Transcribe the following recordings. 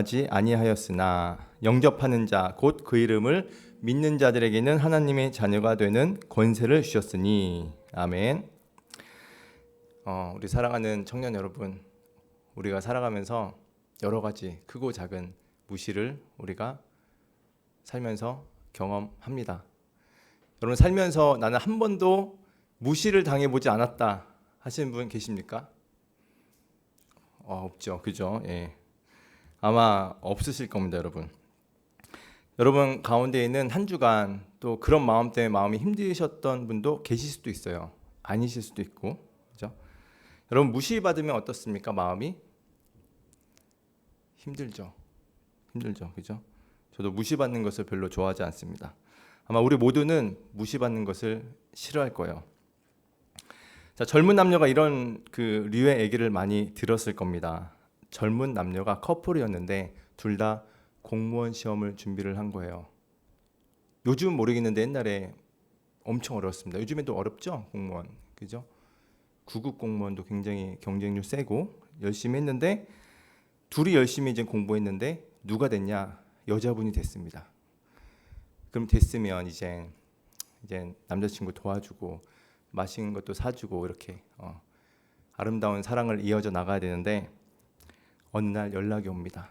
하지 아니하였으나 영접하는 자 곧 그 이름을 믿는 자들에게는 하나님의 자녀가 되는 권세를 주셨으니. 아멘. 우리 사랑하는 청년 여러분, 우리가 살아가면서 여러 가지 크고 작은 무시를 우리가 살면서 경험합니다. 여러분, 살면서 나는 한 번도 무시를 당해보지 않았다 하시는 분 계십니까? 없죠, 그죠? 예. 아마 없으실 겁니다, 여러분. 여러분 가운데 있는 한 주간 또 그런 마음 때문에 마음이 힘드셨던 분도 계실 수도 있어요. 아니실 수도 있고, 그죠? 여러분, 무시받으면 어떻습니까? 마음이 힘들죠, 그죠? 저도 무시받는 것을 별로 좋아하지 않습니다. 아마 우리 모두는 무시받는 것을 싫어할 거예요. 자, 젊은 남녀가 이런 그 류의 얘기를 많이 들었을 겁니다. 젊은 남녀가 커플이었는데 둘 다 공무원 시험을 준비를 한 거예요. 요즘 모르겠는데 옛날에 엄청 어려웠습니다. 요즘에도 어렵죠, 공무원, 그죠? 구급 공무원도 굉장히 경쟁률 세고 열심히 했는데 둘이 열심히 이제 공부했는데 누가 됐냐? 여자분이 됐습니다. 그럼 됐으면 이제 남자친구 도와주고 맛있는 것도 사주고 이렇게 아름다운 사랑을 이어져 나가야 되는데 어느 날 연락이 옵니다.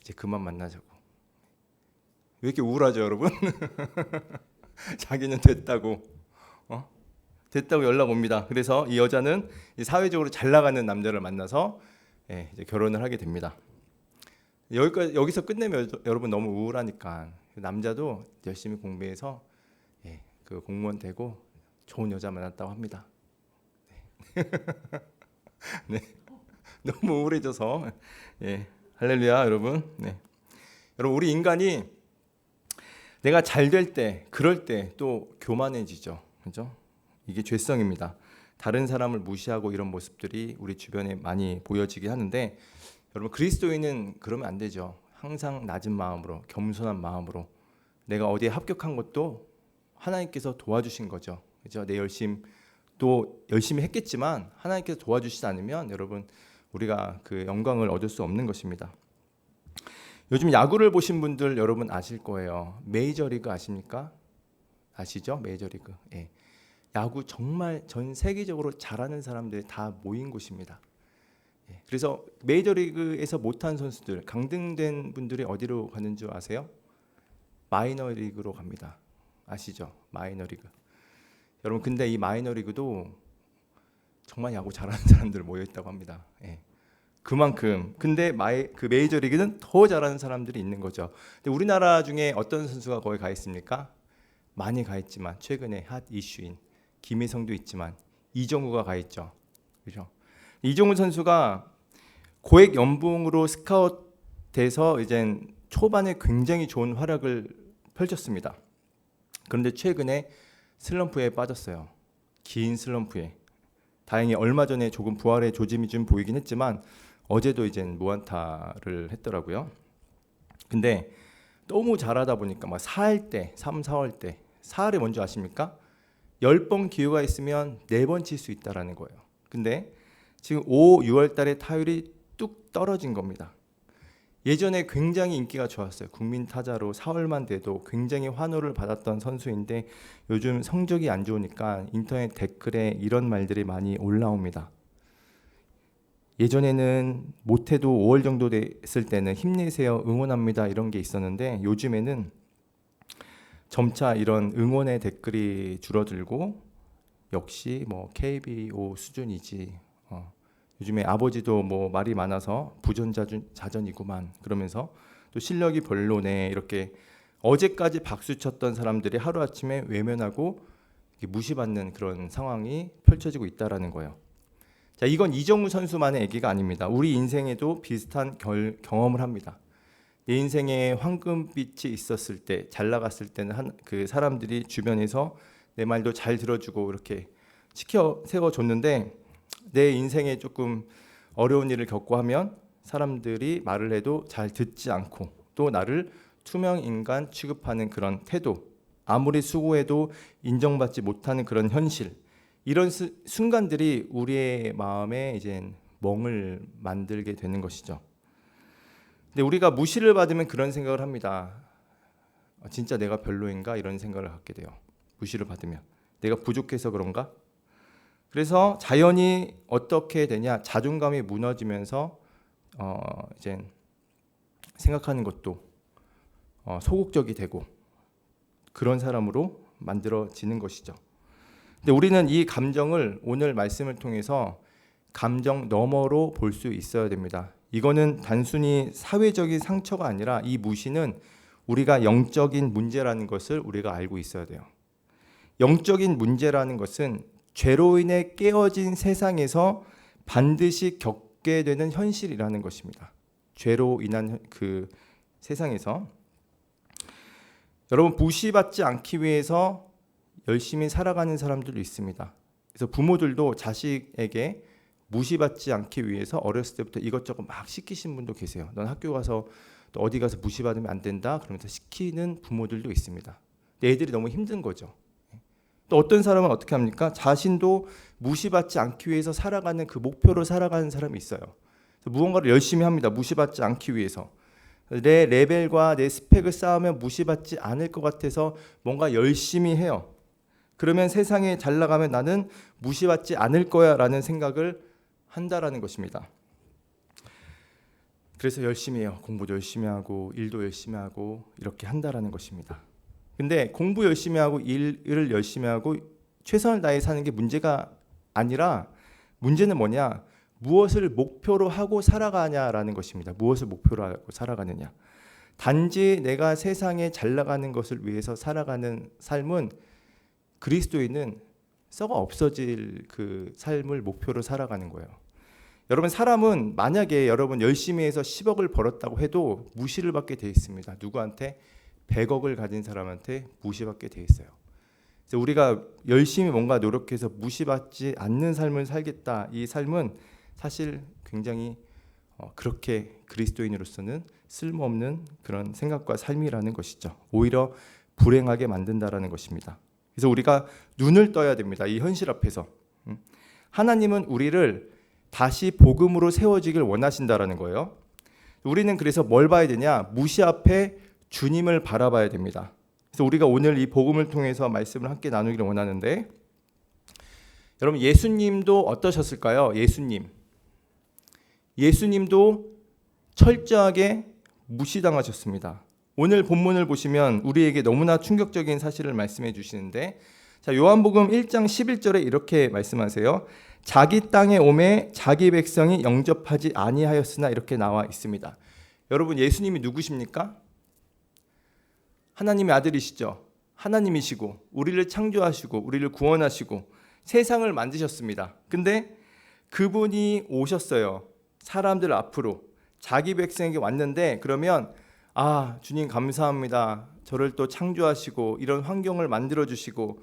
이제 그만 만나자고. 왜 이렇게 우울하죠, 여러분? 자기는 됐다고 연락 옵니다. 그래서 이 여자는 사회적으로 잘 나가는 남자를 만나서 이제 결혼을 하게 됩니다. 여기서 끝내면 여러분 너무 우울하니까 남자도 열심히 공부해서 그 공무원 되고 좋은 여자 만났다고 합니다. 네. 너무 우울해져서 할렐루야, 여러분. 여러분, 우리 인간이 내가 잘 될 때, 그럴 때 또 교만해지죠, 그죠? 이게 죄성입니다. 다른 사람을 무시하고 이런 모습들이 우리 주변에 많이 보여지게 하는데, 여러분, 그리스도인은 그러면 안 되죠. 항상 낮은 마음으로, 겸손한 마음으로, 내가 어디에 합격한 것도 하나님께서 도와주신 거죠, 그죠? 내 또 열심히 했겠지만 하나님께서 도와주시지 않으면 여러분, 우리가 그 영광을 얻을 수 없는 것입니다. 요즘 야구를 보신 분들 여러분 아실 거예요. 메이저리그 아십니까? 아시죠? 메이저리그. 야구 정말 전 세계적으로 잘하는 사람들이 다 모인 곳입니다. 그래서 메이저리그에서 못한 선수들, 강등된 분들이 어디로 가는 줄 아세요? 마이너리그로 갑니다. 아시죠? 마이너리그. 여러분, 근데 이 마이너리그도 정말 야구 잘하는 사람들 모여 있다고 합니다. 그만큼. 근데 그 메이저리그는 더 잘하는 사람들이 있는 거죠. 근데 우리나라 중에 어떤 선수가 거기 가 있습니까? 많이 가 있지만 최근에 핫 이슈인 김혜성도 있지만 이정우가 가 있죠, 그죠? 이정우 선수가 고액 연봉으로 스카웃돼서 이제 초반에 굉장히 좋은 활약을 펼쳤습니다. 그런데 최근에 슬럼프에 빠졌어요. 긴 슬럼프에. 다행히 얼마 전에 조금 부활의 조짐이 좀 보이긴 했지만 어제도 이제 무안타를 했더라고요. 근데 너무 잘하다 보니까 막 4할 때, 3, 4월 때, 4할이 뭔지 아십니까? 10번 기회가 있으면 4번 칠 수 있다라는 거예요. 근데 지금 5, 6월 달에 타율이 뚝 떨어진 겁니다. 예전에 굉장히 인기가 좋았어요. 국민 타자로 4월만 돼도 굉장히 환호를 받았던 선수인데 요즘 성적이 안 좋으니까 인터넷 댓글에 이런 말들이 많이 올라옵니다. 예전에는 못해도 5월 정도 됐을 때는 힘내세요, 응원합니다, 이런 게 있었는데 요즘에는 점차 이런 응원의 댓글이 줄어들고 역시 뭐 KBO 수준이지, 요즘에 아버지도 뭐 말이 많아서 부전자전이구만 그러면서 또 실력이 별로네, 이렇게 어제까지 박수 쳤던 사람들이 하루아침에 외면하고 무시받는 그런 상황이 펼쳐지고 있다라는 거예요. 자, 이건 이정우 선수만의 얘기가 아닙니다. 우리 인생에도 비슷한 경험을 합니다. 내 인생에 황금빛이 있었을 때, 잘 나갔을 때는 그 사람들이 주변에서 내 말도 잘 들어주고 이렇게 지켜 세워줬는데 내 인생에 조금 어려운 일을 겪고 하면 사람들이 말을 해도 잘 듣지 않고 또 나를 투명 인간 취급하는 그런 태도, 아무리 수고해도 인정받지 못하는 그런 현실, 이런 순간들이 우리의 마음에 이제 멍을 만들게 되는 것이죠. 근데 우리가 무시를 받으면 그런 생각을 합니다. 진짜 내가 별로인가 이런 생각을 갖게 돼요. 무시를 받으면 내가 부족해서 그런가? 그래서 자연히 어떻게 되냐? 자존감이 무너지면서 이제 생각하는 것도 소극적이 되고 그런 사람으로 만들어지는 것이죠. 근데 우리는 이 감정을 오늘 말씀을 통해서 감정 너머로 볼 수 있어야 됩니다. 이거는 단순히 사회적인 상처가 아니라 이 무시는 우리가 영적인 문제라는 것을 우리가 알고 있어야 돼요. 영적인 문제라는 것은 죄로 인해 깨어진 세상에서 반드시 겪게 되는 현실이라는 것입니다. 죄로 인한 그 세상에서 여러분 무시받지 않기 위해서 열심히 살아가는 사람들도 있습니다. 그래서 부모들도 자식에게 무시받지 않기 위해서 어렸을 때부터 이것저것 막 시키신 분도 계세요. 넌 학교 가서 또 어디 가서 무시받으면 안 된다 그러면서 시키는 부모들도 있습니다. 애들이 너무 힘든 거죠. 또 어떤 사람은 어떻게 합니까? 자신도 무시받지 않기 위해서 살아가는 그 목표로 살아가는 사람이 있어요. 무언가를 열심히 합니다. 무시받지 않기 위해서. 내 레벨과 내 스펙을 쌓으면 무시받지 않을 것 같아서 뭔가 열심히 해요. 그러면 세상에 잘 나가면 나는 무시받지 않을 거야 라는 생각을 한다라는 것입니다. 그래서 열심히 해요. 공부도 열심히 하고 일도 열심히 하고 이렇게 한다라는 것입니다. 근데 공부 열심히 하고 일을 열심히 하고 최선을 다해 사는 게 문제가 아니라 문제는 뭐냐? 무엇을 목표로 하고 살아가냐라는 것입니다. 무엇을 목표로 하고 살아가느냐. 단지 내가 세상에 잘 나가는 것을 위해서 살아가는 삶은 그리스도인은 썩어 없어질 그 삶을 목표로 살아가는 거예요. 여러분 사람은 만약에 여러분 열심히 해서 10억을 벌었다고 해도 무시를 받게 돼 있습니다. 누구한테? 100억을 가진 사람한테 무시받게 돼 있어요. 그래서 우리가 열심히 뭔가 노력해서 무시받지 않는 삶을 살겠다. 이 삶은 사실 굉장히 그렇게 그리스도인으로서는 쓸모없는 그런 생각과 삶이라는 것이죠. 오히려 불행하게 만든다라는 것입니다. 그래서 우리가 눈을 떠야 됩니다. 이 현실 앞에서. 하나님은 우리를 다시 복음으로 세워지길 원하신다라는 거예요. 우리는 그래서 뭘 봐야 되냐? 무시 앞에 주님을 바라봐야 됩니다. 그래서 우리가 오늘 이 복음을 통해서 말씀을 함께 나누기를 원하는데 여러분 예수님도 어떠셨을까요? 예수님도 철저하게 무시당하셨습니다. 오늘 본문을 보시면 우리에게 너무나 충격적인 사실을 말씀해 주시는데 자, 요한복음 1장 11절에 이렇게 말씀하세요. 자기 땅에 오매 자기 백성이 영접하지 아니하였으나 이렇게 나와 있습니다. 여러분 예수님이 누구십니까? 하나님의 아들이시죠. 하나님이시고 우리를 창조하시고 우리를 구원하시고 세상을 만드셨습니다. 근데 그분이 오셨어요. 사람들 앞으로 자기 백성에게 왔는데 그러면 주님 감사합니다. 저를 또 창조하시고 이런 환경을 만들어 주시고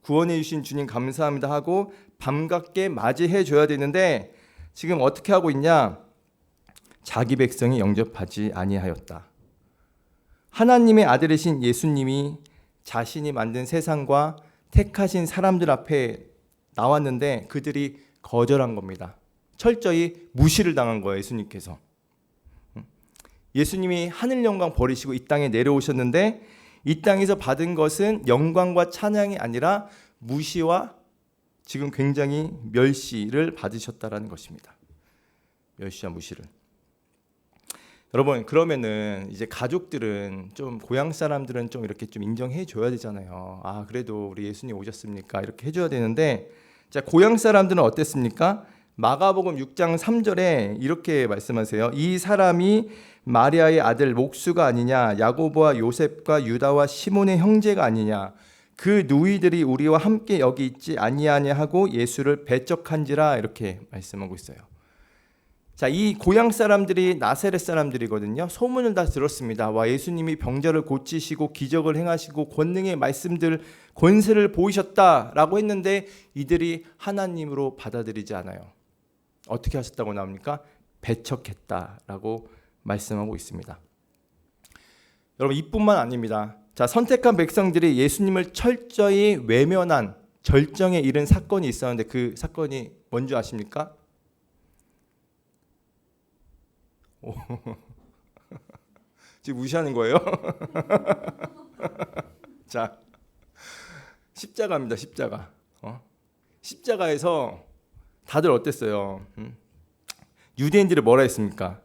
구원해 주신 주님 감사합니다 하고 반갑게 맞이해 줘야 되는데 지금 어떻게 하고 있냐? 자기 백성이 영접하지 아니하였다. 하나님의 아들이신 예수님이 자신이 만든 세상과 택하신 사람들 앞에 나왔는데 그들이 거절한 겁니다. 철저히 무시를 당한 거예요. 예수님께서. 예수님이 하늘 영광 버리시고 이 땅에 내려오셨는데 이 땅에서 받은 것은 영광과 찬양이 아니라 무시와 지금 굉장히 멸시를 받으셨다라는 것입니다. 멸시와 무시를. 여러분 그러면은 이제 가족들은 좀 고향 사람들은 좀 이렇게 좀 인정해 줘야 되잖아요. 그래도 우리 예수님 오셨습니까? 이렇게 해줘야 되는데 자 고향 사람들은 어땠습니까? 마가복음 6장 3절에 이렇게 말씀하세요. 이 사람이 마리아의 아들 목수가 아니냐? 야고보와 요셉과 유다와 시몬의 형제가 아니냐? 그 누이들이 우리와 함께 여기 있지 아니하냐 하고 예수를 배척한지라 이렇게 말씀하고 있어요. 자, 이 고향 사람들이 나사렛 사람들이거든요. 소문을 다 들었습니다. 와, 예수님이 병자를 고치시고 기적을 행하시고 권능의 말씀들 권세를 보이셨다라고 했는데 이들이 하나님으로 받아들이지 않아요. 어떻게 하셨다고 나옵니까? 배척했다라고 말씀하고 있습니다. 여러분 이뿐만 아닙니다. 자, 선택한 백성들이 예수님을 철저히 외면한 절정에 이른 사건이 있었는데 그 사건이 뭔지 아십니까? 지금 무시하는 거예요? 자, 십자가입니다. 십자가. 십자가에서 다들 어땠어요? 유대인들이 뭐라 했습니까?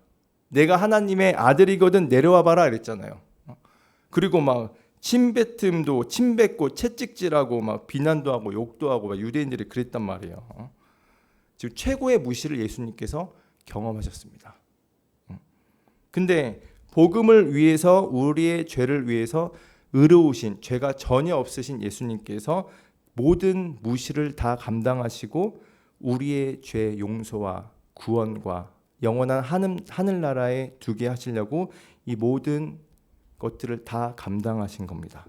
내가 하나님의 아들이거든 내려와 봐라 이랬잖아요. 그리고 막 침뱉음도 침뱉고 채찍질하고 막 비난도 하고 욕도 하고 막 유대인들이 그랬단 말이에요. 지금 최고의 무시를 예수님께서 경험하셨습니다. 근데 복음을 위해서 우리의 죄를 위해서 의로우신 죄가 전혀 없으신 예수님께서 모든 무시를 다 감당하시고 우리의 죄 용서와 구원과 영원한 하늘나라에 두게 하시려고 이 모든 것들을 다 감당하신 겁니다.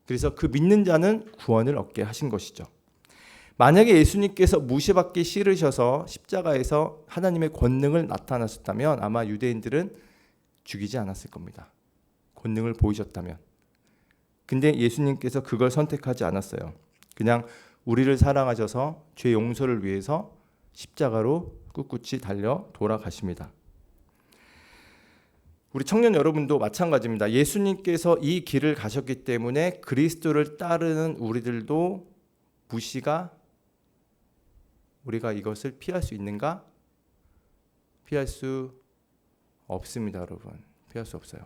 그래서 그 믿는 자는 구원을 얻게 하신 것이죠. 만약에 예수님께서 무시받기 싫으셔서 십자가에서 하나님의 권능을 나타나셨다면 아마 유대인들은 죽이지 않았을 겁니다. 권능을 보이셨다면. 근데 예수님께서 그걸 선택하지 않았어요. 그냥 우리를 사랑하셔서 죄 용서를 위해서 십자가로 꿋꿋이 달려 돌아가십니다. 우리 청년 여러분도 마찬가지입니다. 예수님께서 이 길을 가셨기 때문에 그리스도를 따르는 우리들도 우리가 이것을 피할 수 있는가? 피할 수 없습니다, 여러분. 피할 수 없어요.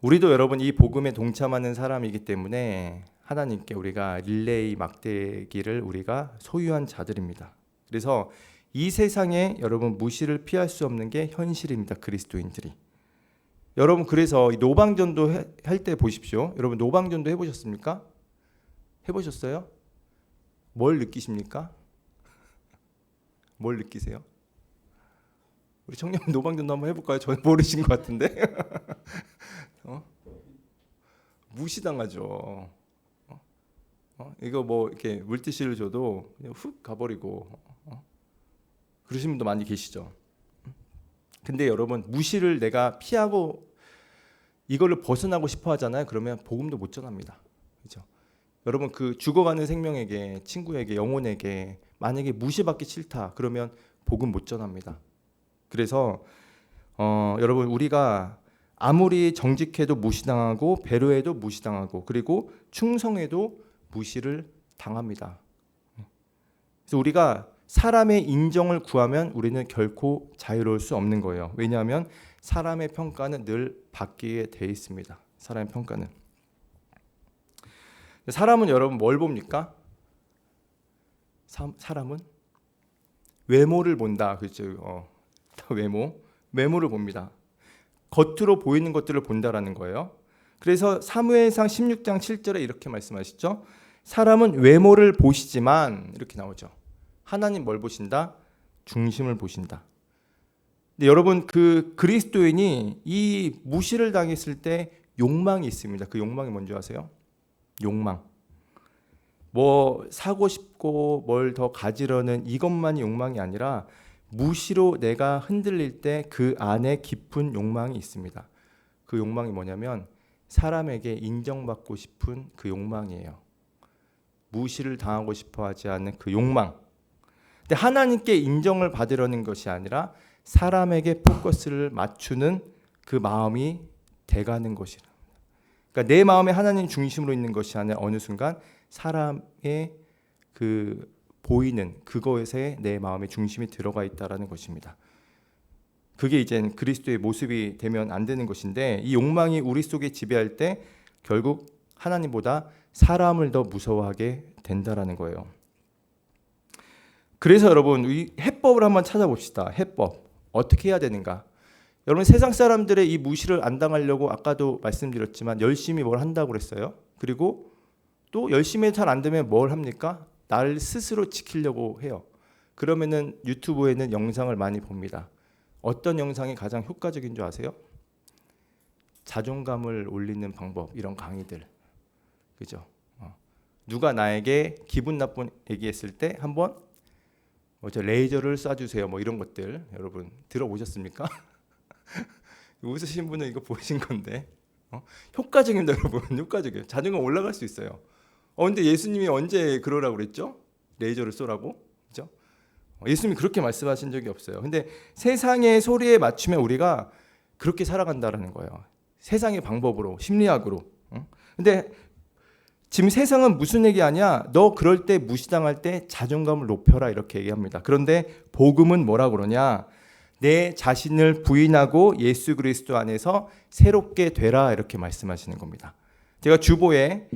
우리도 여러분 이 복음에 동참하는 사람이기 때문에 하나님께 우리가 릴레이 막대기를 우리가 소유한 자들입니다. 그래서 이 세상에 여러분 무시를 피할 수 없는 게 현실입니다. 그리스도인들이. 여러분 그래서 노방전도 할 때 보십시오. 여러분 노방전도 해보셨습니까? 해보셨어요? 뭘 느끼십니까? 뭘 느끼세요? 우리 청년 노방전도 한번 해볼까요? 저는 모르신 것 같은데. 무시당하죠. 이거 뭐 이렇게 물티슈를 줘도 그냥 훅 가버리고 그러신 분도 많이 계시죠. 근데 여러분 무시를 내가 피하고 이걸로 벗어나고 싶어 하잖아요. 그러면 복음도 못 전합니다. 그렇죠? 여러분 그 죽어가는 생명에게 친구에게 영혼에게 만약에 무시받기 싫다 그러면 복음 못 전합니다. 그래서 여러분 우리가 아무리 정직해도 무시당하고 배려해도 무시당하고 그리고 충성해도 무시를 당합니다. 그래서 우리가 사람의 인정을 구하면 우리는 결코 자유로울 수 없는 거예요. 왜냐하면 사람의 평가는 늘 받기에 돼 있습니다. 사람의 평가는. 사람은 여러분 뭘 봅니까? 사람은 외모를 본다. 그렇죠? 외모를 봅니다. 겉으로 보이는 것들을 본다라는 거예요. 그래서 사무엘상 16장 7절에 이렇게 말씀하시죠. 사람은 외모를 보시지만 이렇게 나오죠. 하나님 뭘 보신다? 중심을 보신다. 근데 여러분 그 그리스도인이 이 무시를 당했을 때 욕망이 있습니다. 그 욕망이 뭔지 아세요? 욕망. 뭐 사고 싶고 뭘 더 가지려는 이것만이 욕망이 아니라 무시로 내가 흔들릴 때 그 안에 깊은 욕망이 있습니다. 그 욕망이 뭐냐면 사람에게 인정받고 싶은 그 욕망이에요. 무시를 당하고 싶어 하지 않는 그 욕망. 근데 하나님께 인정을 받으려는 것이 아니라 사람에게 포커스를 맞추는 그 마음이 돼가는 것이라. 그러니까 내 마음에 하나님 중심으로 있는 것이 아니라 어느 순간 사람의 그 보이는 그것에 내 마음의 중심이 들어가 있다라는 것입니다. 그게 이제 그리스도의 모습이 되면 안 되는 것인데 이 욕망이 우리 속에 지배할 때 결국 하나님보다 사람을 더 무서워하게 된다라는 거예요. 그래서 여러분 이 해법을 한번 찾아봅시다. 해법 어떻게 해야 되는가? 여러분 세상 사람들의 이 무시를 안 당하려고 아까도 말씀드렸지만 열심히 뭘 한다고 그랬어요. 그리고 또 열심히 잘 안 되면 뭘 합니까? 나를 스스로 지키려고 해요. 그러면은 유튜브에는 영상을 많이 봅니다. 어떤 영상이 가장 효과적인 줄 아세요? 자존감을 올리는 방법 이런 강의들. 그죠? 누가 나에게 기분 나쁜 얘기했을 때 한번 레이저를 쏴주세요. 뭐 이런 것들 여러분 들어보셨습니까? 웃으신 분은 이거 보신 건데 효과적입니다, 여러분. 효과적이에요. 자존감 올라갈 수 있어요. 근데 예수님이 언제 그러라고 그랬죠? 레이저를 쏘라고, 그죠? 예수님이 그렇게 말씀하신 적이 없어요. 근데 세상의 소리에 맞추면 우리가 그렇게 살아간다라는 거예요. 세상의 방법으로, 심리학으로. 근데 지금 세상은 무슨 얘기하냐? 너 그럴 때 무시당할 때 자존감을 높여라 이렇게 얘기합니다. 그런데 복음은 뭐라 그러냐? 내 자신을 부인하고 예수 그리스도 안에서 새롭게 되라 이렇게 말씀하시는 겁니다. 제가 주보에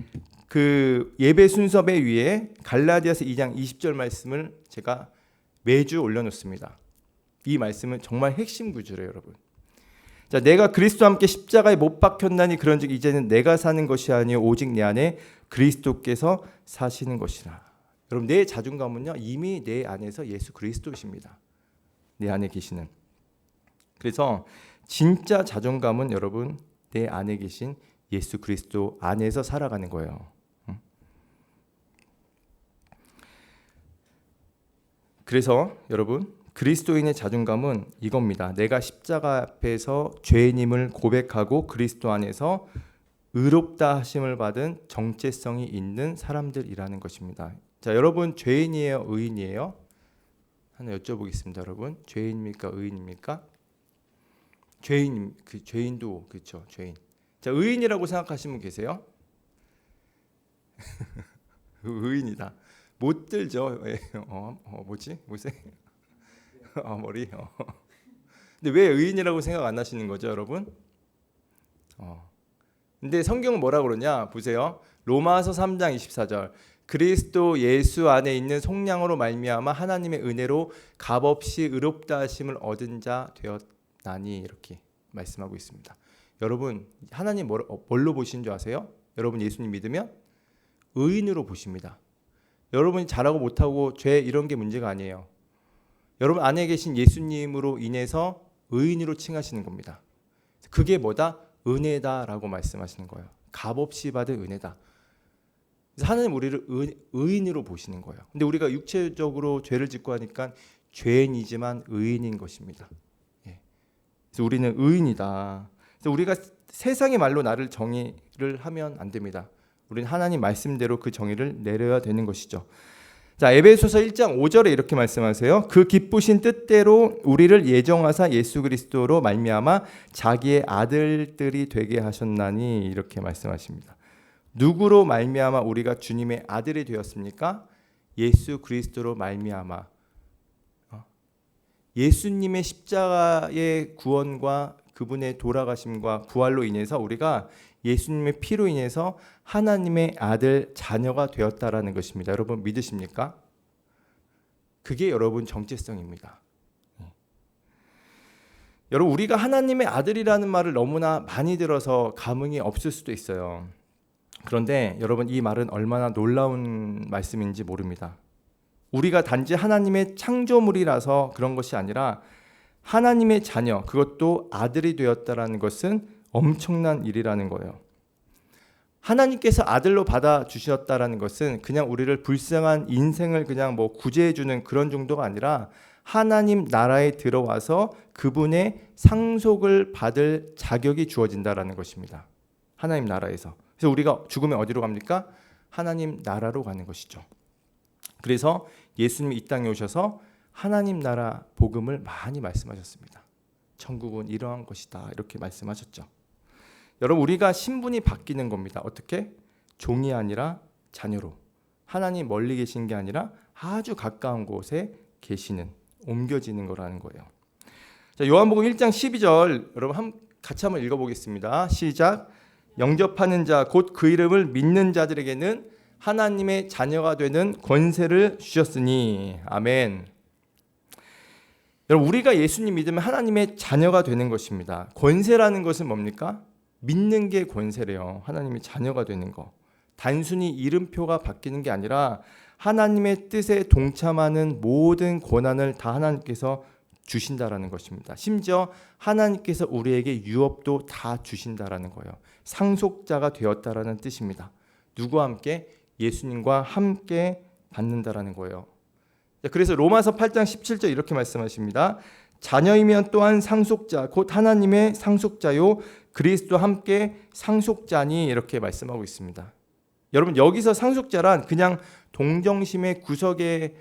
그 예배 순서배 위에 갈라디아서 2장 20절 말씀을 제가 매주 올려놓습니다. 이 말씀은 정말 핵심 구절이에요, 여러분. 자, 내가 그리스도와 함께 십자가에 못 박혔나니 그런즉 이제는 내가 사는 것이 아니요 오직 내 안에 그리스도께서 사시는 것이라. 여러분, 내 자존감은요 이미 내 안에서 예수 그리스도이십니다. 내 안에 계시는. 그래서 진짜 자존감은 여러분 내 안에 계신 예수 그리스도 안에서 살아가는 거예요. 그래서 여러분 그리스도인의 자존감은 이겁니다. 내가 십자가 앞에서 죄인임을 고백하고 그리스도 안에서 의롭다 하심을 받은 정체성이 있는 사람들이라는 것입니다. 자, 여러분 죄인이에요, 의인이에요? 하나 여쭤보겠습니다, 여러분. 죄인입니까, 의인입니까? 죄인, 그 죄인도 그렇죠, 죄인. 자, 의인이라고 생각하시면 계세요? 의인이다. 못 들죠. 뭐지? 무슨? 머리. 근데 왜 의인이라고 생각 안 하시는 거죠, 여러분? 근데 성경은 뭐라 그러냐? 보세요. 로마서 3장 24절. 그리스도 예수 안에 있는 속량으로 말미암아 하나님의 은혜로 값없이 의롭다 하심을 얻은 자 되었나니 이렇게 말씀하고 있습니다. 여러분, 하나님 뭘로 보시는 줄 아세요? 여러분 예수님 믿으면 의인으로 보십니다. 여러분이 잘하고 못하고 죄 이런 게 문제가 아니에요. 여러분 안에 계신 예수님으로 인해서 의인으로 칭하시는 겁니다. 그게 뭐다? 은혜다라고 말씀하시는 거예요. 값없이 받은 은혜다. 그래서 하나님 우리를 의인으로 보시는 거예요. 근데 우리가 육체적으로 죄를 짓고 하니까 죄인이지만 의인인 것입니다. 그래서 우리는 의인이다. 그래서 우리가 세상의 말로 나를 정의를 하면 안 됩니다. 우리는 하나님 말씀대로 그 정의를 내려야 되는 것이죠. 자, 에베소서 1장 5절에 이렇게 말씀하세요. 그 기쁘신 뜻대로 우리를 예정하사 예수 그리스도로 말미암아 자기의 아들들이 되게 하셨나니 이렇게 말씀하십니다. 누구로 말미암아 우리가 주님의 아들이 되었습니까? 예수 그리스도로 말미암아. 예수님의 십자가의 구원과 그분의 돌아가심과 부활로 인해서 우리가 예수님의 피로 인해서 하나님의 아들 자녀가 되었다라는 것입니다. 여러분 믿으십니까? 그게 여러분 정체성입니다. 여러분 우리가 하나님의 아들이라는 말을 너무나 많이 들어서 감흥이 없을 수도 있어요. 그런데 여러분 이 말은 얼마나 놀라운 말씀인지 모릅니다. 우리가 단지 하나님의 창조물이라서 그런 것이 아니라 하나님의 자녀, 그것도 아들이 되었다라는 것은 엄청난 일이라는 거예요. 하나님께서 아들로 받아주셨다라는 것은 그냥 우리를 불쌍한 인생을 그냥 뭐 구제해주는 그런 정도가 아니라 하나님 나라에 들어와서 그분의 상속을 받을 자격이 주어진다라는 것입니다. 하나님 나라에서. 그래서 우리가 죽으면 어디로 갑니까? 하나님 나라로 가는 것이죠. 그래서 예수님이 이 땅에 오셔서 하나님 나라 복음을 많이 말씀하셨습니다. 천국은 이러한 것이다 이렇게 말씀하셨죠. 여러분 우리가 신분이 바뀌는 겁니다. 어떻게? 종이 아니라 자녀로. 하나님 멀리 계신 게 아니라 아주 가까운 곳에 계시는, 옮겨지는 거라는 거예요. 자, 요한복음 1장 12절 여러분 같이 한번 읽어보겠습니다. 시작. 영접하는 자 곧 그 이름을 믿는 자들에게는 하나님의 자녀가 되는 권세를 주셨으니. 아멘. 여러분 우리가 예수님 믿으면 하나님의 자녀가 되는 것입니다. 권세라는 것은 뭡니까? 믿는 게 권세래요. 하나님의 자녀가 되는 거. 단순히 이름표가 바뀌는 게 아니라 하나님의 뜻에 동참하는 모든 권한을 다 하나님께서 주신다라는 것입니다. 심지어 하나님께서 우리에게 유업도 다 주신다라는 거예요. 상속자가 되었다라는 뜻입니다. 누구와 함께? 예수님과 함께 받는다라는 거예요. 그래서 로마서 8장 17절 이렇게 말씀하십니다. 자녀이면 또한 상속자 곧 하나님의 상속자요 그리스도와 함께 상속자니 이렇게 말씀하고 있습니다. 여러분 여기서 상속자란 그냥 동정심의 구석에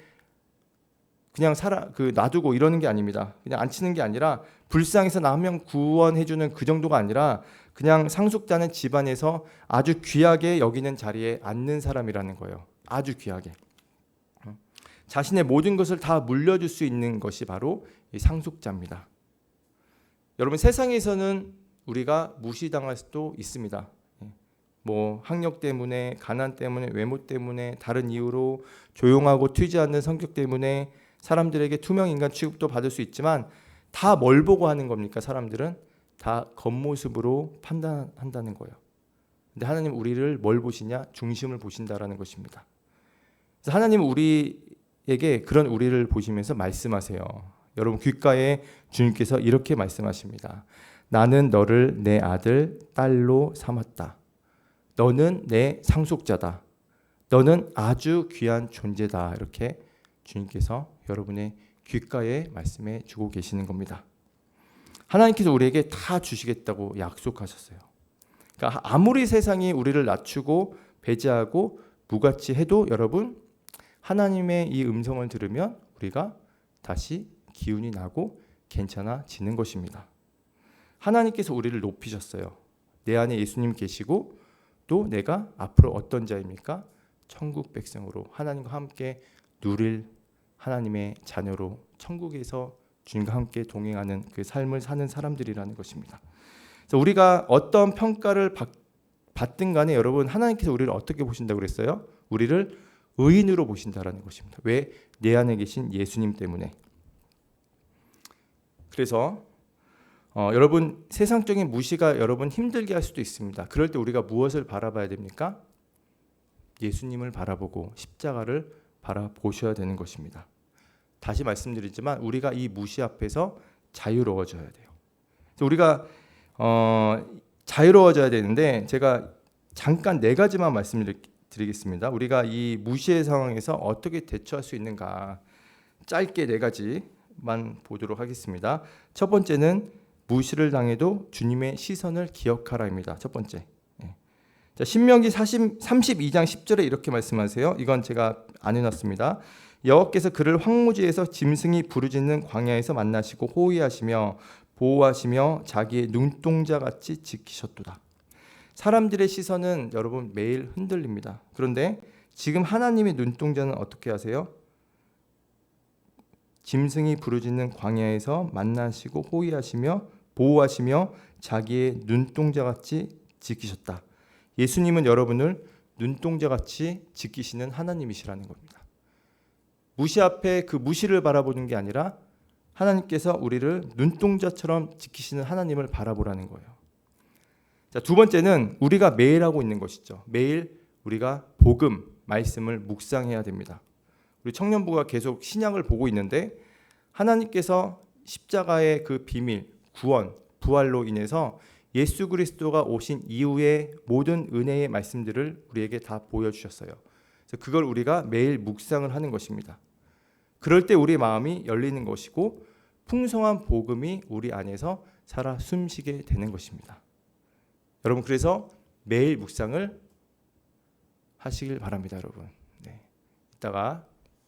그냥 놔두고 이러는 게 아닙니다. 그냥 앉히는 게 아니라 불쌍해서 나 한 명 구원해주는 그 정도가 아니라 그냥 상속자는 집안에서 아주 귀하게 여기는 자리에 앉는 사람이라는 거예요. 아주 귀하게. 자신의 모든 것을 다 물려줄 수 있는 것이 바로 이 상속자입니다. 여러분, 세상에서는 우리가 무시당할 수도 있습니다. 뭐 학력 때문에, 가난 때문에, 외모 때문에, 다른 이유로 조용하고 튀지 않는 성격 때문에 사람들에게 투명 인간 취급도 받을 수 있지만 다 뭘 보고 하는 겁니까? 사람들은 다 겉모습으로 판단한다는 거예요. 근데 하나님 우리를 뭘 보시냐? 중심을 보신다라는 것입니다. 그래서 하나님은 우리에게 그런 우리를 보시면서 말씀하세요. 여러분, 귓가에 주님께서 이렇게 말씀하십니다. 나는 너를 내 아들, 딸로 삼았다. 너는 내 상속자다. 너는 아주 귀한 존재다. 이렇게 주님께서 여러분의 귓가에 말씀해 주고 계시는 겁니다. 하나님께서 우리에게 다 주시겠다고 약속하셨어요. 그러니까 아무리 세상이 우리를 낮추고 배제하고 무가치 해도 여러분, 하나님의 이 음성을 들으면 우리가 다시 기운이 나고 괜찮아지는 것입니다. 하나님께서 우리를 높이셨어요. 내 안에 예수님 계시고 또 내가 앞으로 어떤 자입니까? 천국 백성으로 하나님과 함께 누릴 하나님의 자녀로 천국에서 주님과 함께 동행하는 그 삶을 사는 사람들이라는 것입니다. 그래서 우리가 어떤 평가를 받든 간에 여러분, 하나님께서 우리를 어떻게 보신다고 그랬어요? 우리를 의인으로 보신다라는 것입니다. 왜? 내 안에 계신 예수님 때문에. 그래서 여러분, 세상적인 무시가 여러분 힘들게 할 수도 있습니다. 그럴 때 우리가 무엇을 바라봐야 됩니까? 예수님을 바라보고 십자가를 바라보셔야 되는 것입니다. 다시 말씀드리지만 우리가 이 무시 앞에서 자유로워져야 돼요. 우리가 자유로워져야 되는데 제가 잠깐 4가지만 말씀드리겠습니다. 우리가 이 무시의 상황에서 어떻게 대처할 수 있는가, 짧게 4가지만 보도록 하겠습니다. 첫 번째는 무시를 당해도 주님의 시선을 기억하라입니다. 첫 번째. 자, 신명기 32장 10절에 이렇게 말씀하세요. 이건 제가 안 해놨습니다. 여호와께서 그를 황무지에서 짐승이 부르짖는 광야에서 만나시고 호위하시며 보호하시며 자기의 눈동자같이 지키셨도다. 사람들의 시선은 여러분 매일 흔들립니다. 그런데 지금 하나님의 눈동자는 어떻게 하세요? 짐승이 부르짖는 광야에서 만나시고 호위하시며 보호하시며 자기의 눈동자같이 지키셨다. 예수님은 여러분을 눈동자같이 지키시는 하나님이시라는 겁니다. 무시 앞에 그 무시를 바라보는 게 아니라 하나님께서 우리를 눈동자처럼 지키시는 하나님을 바라보라는 거예요. 자, 두 번째는 우리가 매일 하고 있는 것이죠. 매일 우리가 복음, 말씀을 묵상해야 됩니다. 우리 청년부가 계속 신약을 보고 있는데 하나님께서 십자가의 그 비밀, 구원, 부활로 인해서 예수 그리스도가 오신 이후의 모든 은혜의 말씀들을 우리에게 다 보여주셨어요. 그래서 그걸 우리가 매일 묵상을 하는 것입니다. 그럴 때 우리 마음이 열리는 것이고 풍성한 복음이 우리 안에서 살아 숨쉬게 되는 것입니다. 여러분, 그래서 매일 묵상을 하시길 바랍니다, 여러분. 네. 이따가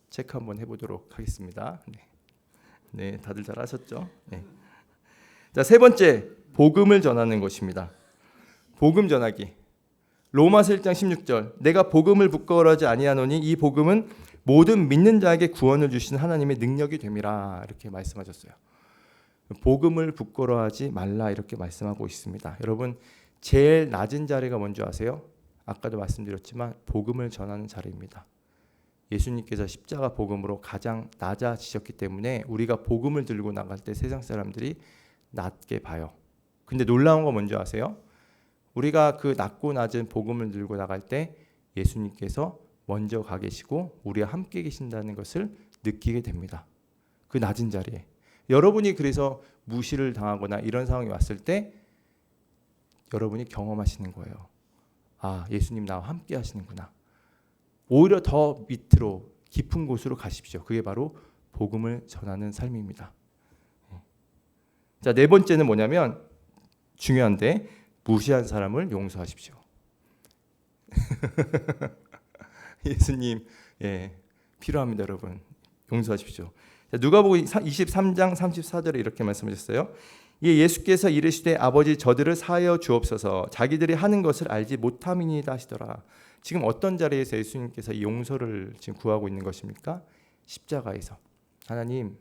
체크 한번 해보도록 하겠습니다. 네, 다들 잘 하셨죠? 네. 자, 세 번째, 복음을 전하는 것입니다. 복음 전하기. 로마서 1장 16절. 내가 복음을 부끄러워하지 아니하노니 이 복음은 모든 믿는 자에게 구원을 주신 하나님의 능력이 됨이라. 이렇게 말씀하셨어요. 복음을 부끄러워하지 말라 이렇게 말씀하고 있습니다. 여러분, 제일 낮은 자리가 뭔지 아세요? 아까도 말씀드렸지만 복음을 전하는 자리입니다. 예수님께서 십자가 복음으로 가장 낮아지셨기 때문에 우리가 복음을 들고 나갈 때 세상 사람들이 낮게 봐요. 근데 놀라운 거 뭔지 아세요? 우리가 그 낮고 낮은 복음을 들고 나갈 때 예수님께서 먼저 가 계시고 우리와 함께 계신다는 것을 느끼게 됩니다. 그 낮은 자리에. 여러분이 그래서 무시를 당하거나 이런 상황이 왔을 때 여러분이 경험하시는 거예요. 아, 예수님 나와 함께 하시는구나. 오히려 더 밑으로 깊은 곳으로 가십시오. 그게 바로 복음을 전하는 삶입니다. 자, 네 번째는 뭐냐면 중요한데 무시한 사람을 용서하십시오. 예수님, 필요합니다, 여러분. 용서하십시오. 누가복음 23장 34절에 이렇게 말씀하셨어요. 이에 예수께서 이르시되 아버지 저들을 사하여 주옵소서 자기들이 하는 것을 알지 못함이니이다 하시더라. 지금 어떤 자리에서 예수님께서 이 용서를 지금 구하고 있는 것입니까? 십자가에서. 하나님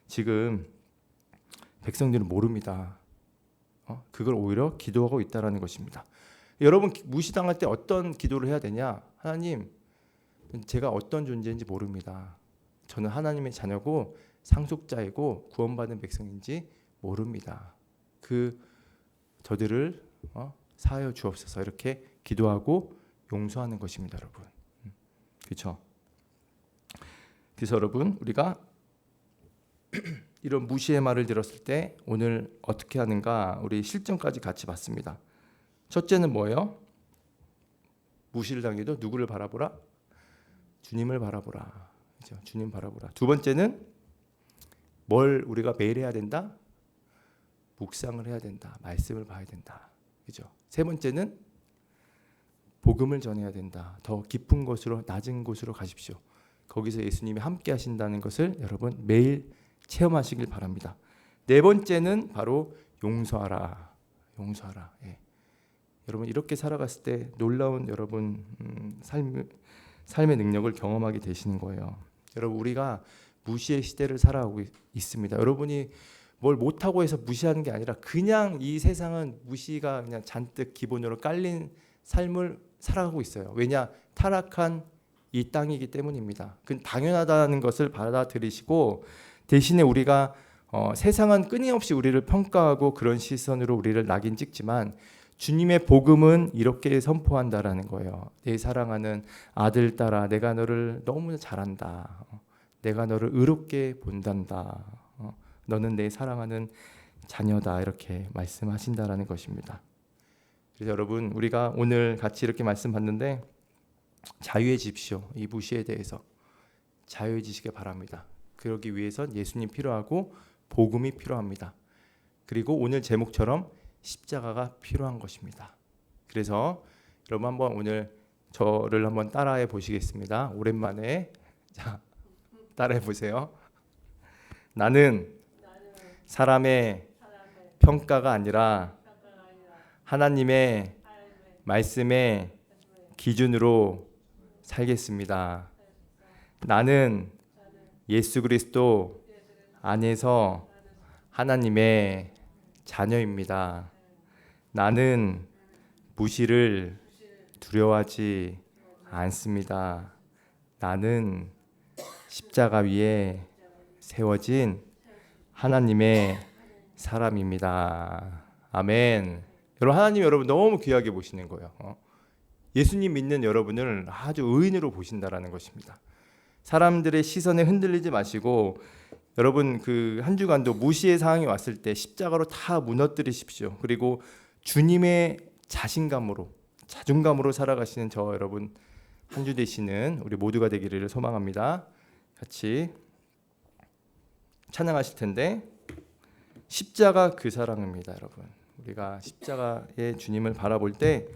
지금 백성들은 모릅니다. 그걸 오히려 기도하고 있다라는 것입니다. 여러분 무시당할 때 어떤 기도를 해야 되냐? 하나님 제가 어떤 존재인지 모릅니다. 저는 하나님의 자녀고 상속자이고 구원받은 백성인지 모릅니다. 저들을 사하여 주옵소서 이렇게 기도하고 용서하는 것입니다, 여러분. 그렇죠? 그래서 여러분 우리가 이런 무시의 말을 들었을 때 오늘 어떻게 하는가 우리 실전까지 같이 봤습니다. 첫째는 뭐예요? 무시를 당해도 누구를 바라보라? 주님을 바라보라. 그렇죠? 주님 바라보라. 두 번째는 뭘 우리가 매일 해야 된다? 묵상을 해야 된다. 말씀을 봐야 된다. 그죠? 세 번째는 복음을 전해야 된다. 더 깊은 곳으로 낮은 곳으로 가십시오. 거기서 예수님이 함께 하신다는 것을 여러분 매일 체험하시길 바랍니다. 네 번째는 바로 용서하라. 용서하라. 예. 여러분 이렇게 살아갔을 때 놀라운 여러분 삶의 능력을 경험하게 되시는 거예요. 여러분 우리가 무시의 시대를 살아가고 있습니다. 여러분이 뭘 못하고 해서 무시하는 게 아니라 그냥 이 세상은 무시가 그냥 잔뜩 기본으로 깔린 삶을 살아가고 있어요. 왜냐? 타락한 이 땅이기 때문입니다. 그건 당연하다는 것을 받아들이시고 대신에 우리가 세상은 끊임없이 우리를 평가하고 그런 시선으로 우리를 낙인 찍지만 주님의 복음은 이렇게 선포한다라는 거예요. 내 사랑하는 아들 딸아 내가 너를 너무 잘한다. 내가 너를 의롭게 본단다. 너는 내 사랑하는 자녀다. 이렇게 말씀하신다라는 것입니다. 그래서 여러분 우리가 오늘 같이 이렇게 말씀 받는데 자유해지십시오. 이 무시에 대해서 자유해지시길 바랍니다. 그러기 위해선 예수님 필요하고 복음이 필요합니다. 그리고 오늘 제목처럼 십자가가 필요한 것입니다. 그래서 여러분 한번 오늘 저를 한번 따라해 보시겠습니다. 오랜만에 자 따라해 보세요. 나는 사람의 평가가 아니라 하나님의 말씀의 기준으로 살겠습니다. 나는 예수 그리스도 안에서 하나님의 자녀입니다. 나는 무시를 두려워하지 않습니다. 나는 십자가 위에 세워진 하나님의 사람입니다. 아멘. 여러분 하나님 여러분 너무 귀하게 보시는 거예요. 예수님 믿는 여러분을 아주 의인으로 보신다라는 것입니다. 사람들의 시선에 흔들리지 마시고 여러분 그 한 주간도 무시의 상황이 왔을 때 십자가로 다 무너뜨리십시오. 그리고 주님의 자신감으로 자존감으로 살아가시는 저 여러분 한 주 되시는 우리 모두가 되기를 소망합니다. 같이 찬양하실 텐데 십자가 그 사랑입니다, 여러분. 우리가 십자가의 주님을 바라볼 때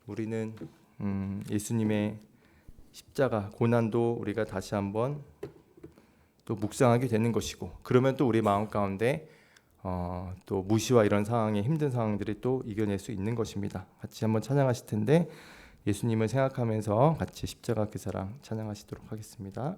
우리는 예수님의 십자가 고난도 우리가 다시 한번 또 묵상하게 되는 것이고 그러면 또 우리 마음 가운데 또 무시와 이런 상황에 힘든 상황들이 또 이겨낼 수 있는 것입니다. 같이 한번 찬양하실 텐데 예수님을 생각하면서 같이 십자가 그 사랑 찬양하시도록 하겠습니다.